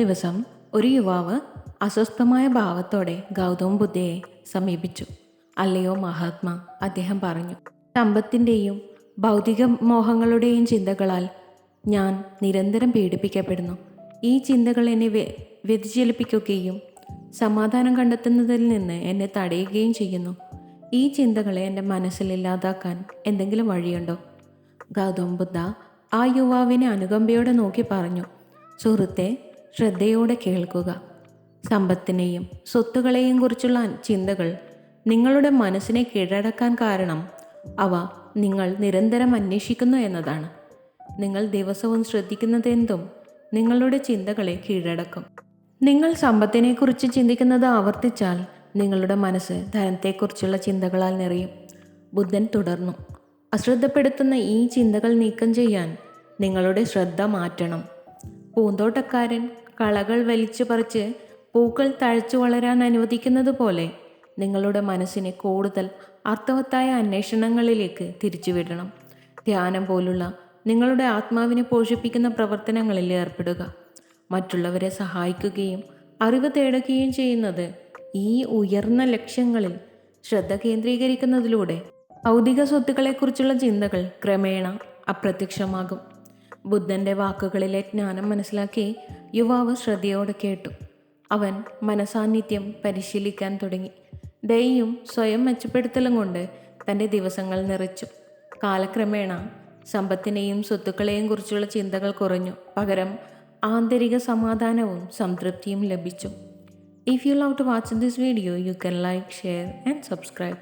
ദിവസം ഒരു യുവാവ് അസ്വസ്ഥമായ ഭാവത്തോടെ ഗൗതം ബുദ്ധയെ സമീപിച്ചു. അല്ലയോ മഹാത്മാ, അദ്ദേഹം പറഞ്ഞു, സമ്പത്തിൻ്റെയും ഭൗതിക മോഹങ്ങളുടെയും ചിന്തകളാൽ ഞാൻ നിരന്തരം പീഡിപ്പിക്കപ്പെടുന്നു. ഈ ചിന്തകൾ എന്നെ വ്യതിചലിപ്പിക്കുകയും സമാധാനം കണ്ടെത്തുന്നതിൽ നിന്ന് എന്നെ തടയുകയും ചെയ്യുന്നു. ഈ ചിന്തകളെ എൻ്റെ മനസ്സിൽ ഇല്ലാതാക്കാൻ എന്തെങ്കിലും വഴിയുണ്ടോ? ഗൗതം ബുദ്ധ ആ യുവാവിനെ അനുകമ്പയോടെ നോക്കി പറഞ്ഞു, സുഹൃത്തെ, ശ്രദ്ധയോടെ കേൾക്കുക. സമ്പത്തിനെയും സ്വത്തുകളെയും കുറിച്ചുള്ള ചിന്തകൾ നിങ്ങളുടെ മനസ്സിനെ കീഴടക്കാൻ കാരണം അവ നിങ്ങൾ നിരന്തരം അന്വേഷിക്കുന്നു എന്നതാണ്. നിങ്ങൾ ദിവസവും ശ്രദ്ധിക്കുന്നതെന്തും നിങ്ങളുടെ ചിന്തകളെ കീഴടക്കും. നിങ്ങൾ സമ്പത്തിനെക്കുറിച്ച് ചിന്തിക്കുന്നത് ആവർത്തിച്ചാൽ നിങ്ങളുടെ മനസ്സ് ധനത്തെക്കുറിച്ചുള്ള ചിന്തകളാൽ നിറയും. ബുദ്ധൻ തുടർന്നു, അശ്രദ്ധപ്പെടുത്തുന്ന ഈ ചിന്തകൾ നീക്കം ചെയ്യാൻ നിങ്ങളുടെ ശ്രദ്ധ മാറ്റണം. പൂന്തോട്ടക്കാരൻ കളകൾ വലിച്ചു പറിച്ച് പൂക്കൾ തഴച്ചു വളരാൻ അനുവദിക്കുന്നത് പോലെ നിങ്ങളുടെ മനസ്സിനെ കൂടുതൽ അർത്ഥവത്തായ അന്വേഷണങ്ങളിലേക്ക് തിരിച്ചുവിടണം. ധ്യാനം പോലുള്ള നിങ്ങളുടെ ആത്മാവിനെ പോഷിപ്പിക്കുന്ന പ്രവർത്തനങ്ങളിൽ ഏർപ്പെടുക. മറ്റുള്ളവരെ സഹായിക്കുകയും അറിവ് തേടുകയും ചെയ്യുന്നത് ഈ ഉയർന്ന ലക്ഷ്യങ്ങളിൽ ശ്രദ്ധ കേന്ദ്രീകരിക്കുന്നതിലൂടെ ഭൗതിക സ്വത്തുക്കളെക്കുറിച്ചുള്ള ചിന്തകൾ ക്രമേണ അപ്രത്യക്ഷമാകും. ബുദ്ധൻ്റെ വാക്കുകളിലെ ജ്ഞാനം മനസ്സിലാക്കി യുവാവ് ശ്രദ്ധയോടെ കേട്ടു. അവൻ മനസാന്നിധ്യം പരിശീലിക്കാൻ തുടങ്ങി. ദയയും സ്വയം മെച്ചപ്പെടുത്തലും കൊണ്ട് തൻ്റെ ദിവസങ്ങൾ നിറച്ചു. കാലക്രമേണ സമ്പത്തിനെയും സ്വത്തുക്കളെയും കുറിച്ചുള്ള ചിന്തകൾ കുറഞ്ഞു. പകരം ആന്തരിക സമാധാനവും സംതൃപ്തിയും ലഭിച്ചു. If you love to watch this video, you can like, share and subscribe.